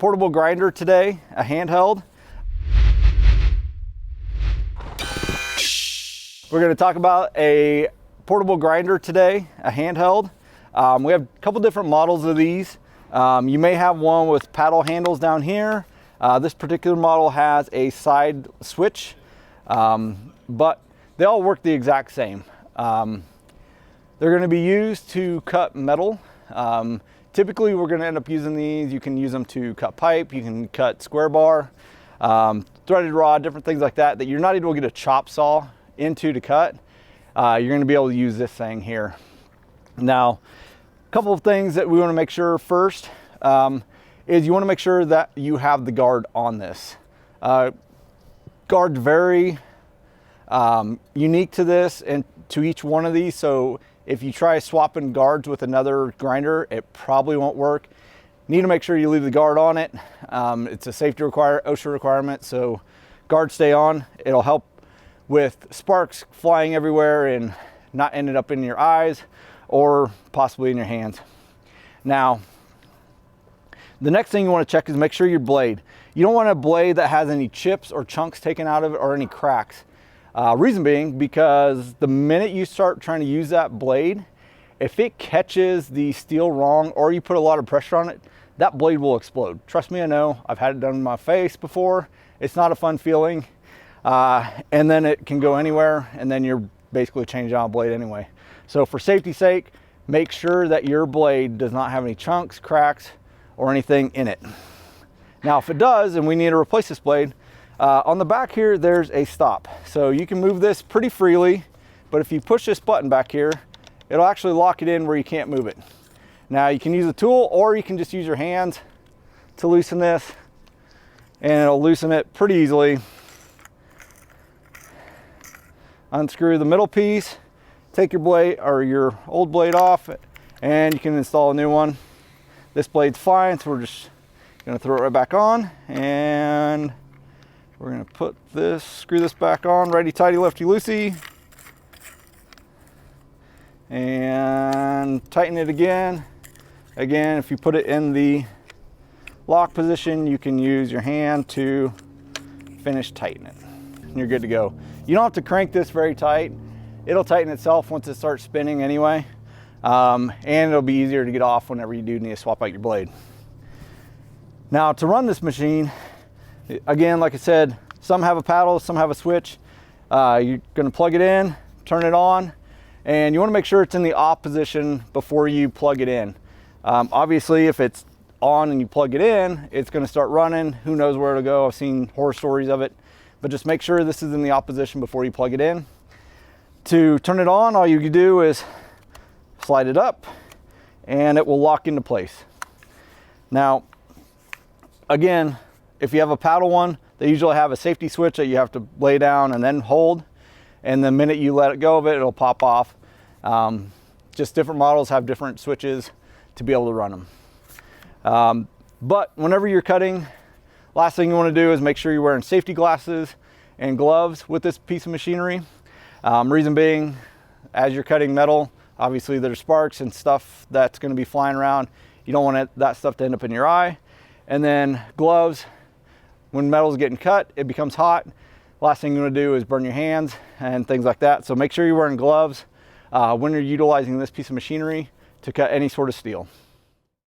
portable grinder today, a handheld. We're going to talk about a portable grinder today, a handheld. We have a couple different models of these. You may have one with paddle handles down here. This particular model has a side switch, but they all work the exact same. They're going to be used to cut metal. Typically, we're going to end up using these. You can use them to cut pipe, you can cut square bar, threaded rod, different things like that you're not able to get a chop saw into to cut. You're going to be able to use this thing here. Now, a couple of things that we want to make sure first is you want to make sure that you have the guard on this. Guard's very unique to this and to each one of these, so if you try swapping guards with another grinder, it probably won't work. Need to make sure you leave the guard on it. It's a safety OSHA requirement, so guards stay on. It'll help with sparks flying everywhere and not ending up in your eyes or possibly in your hands. Now, the next thing you want to check is make sure your blade. You don't want a blade that has any chips or chunks taken out of it or any cracks. Reason being, because the minute you start trying to use that blade, if it catches the steel wrong or you put a lot of pressure on it, that blade will explode. Trust me, I know. I've had it done in my face before. It's not a fun feeling. And then it can go anywhere, and then you're basically changing out a blade anyway. So for safety's sake, make sure that your blade does not have any chunks, cracks, or anything in it. Now, if it does, and we need to replace this blade, on the back here, there's a stop. So you can move this pretty freely, but if you push this button back here, it'll actually lock it in where you can't move it. Now, you can use a tool, or you can just use your hands to loosen this, and it'll loosen it pretty easily. Unscrew the middle piece, take your blade or your old blade off, and you can install a new one. This blade's fine, so we're just gonna throw it right back on, and we're gonna put this, screw this back on, righty tighty, lefty loosey, and tighten it again. Again, if you put it in the lock position, you can use your hand to finish tighten it. And you're good to go. You don't have to crank this very tight. It'll tighten itself once it starts spinning anyway. And it'll be easier to get off whenever you do need to swap out your blade. Now, to run this machine, again, like I said, some have a paddle, some have a switch. You're gonna plug it in, turn it on, and you wanna make sure it's in the off position before you plug it in. Obviously, if it's on and you plug it in, it's gonna start running. Who knows where it'll go? I've seen horror stories of it, but just make sure this is in the off position before you plug it in. To turn it on, all you can do is slide it up and it will lock into place. Now, again, if you have a paddle one, they usually have a safety switch that you have to lay down and then hold. And the minute you let it go of it, it'll pop off. Just different models have different switches to be able to run them. But whenever you're cutting, last thing you want to do is make sure you're wearing safety glasses and gloves with this piece of machinery. Reason being, as you're cutting metal, obviously there's sparks and stuff that's going to be flying around. You don't want that stuff to end up in your eye. And then gloves, when metal's getting cut, it becomes hot. Last thing you want to do is burn your hands and things like that. So make sure you're wearing gloves when you're utilizing this piece of machinery to cut any sort of steel.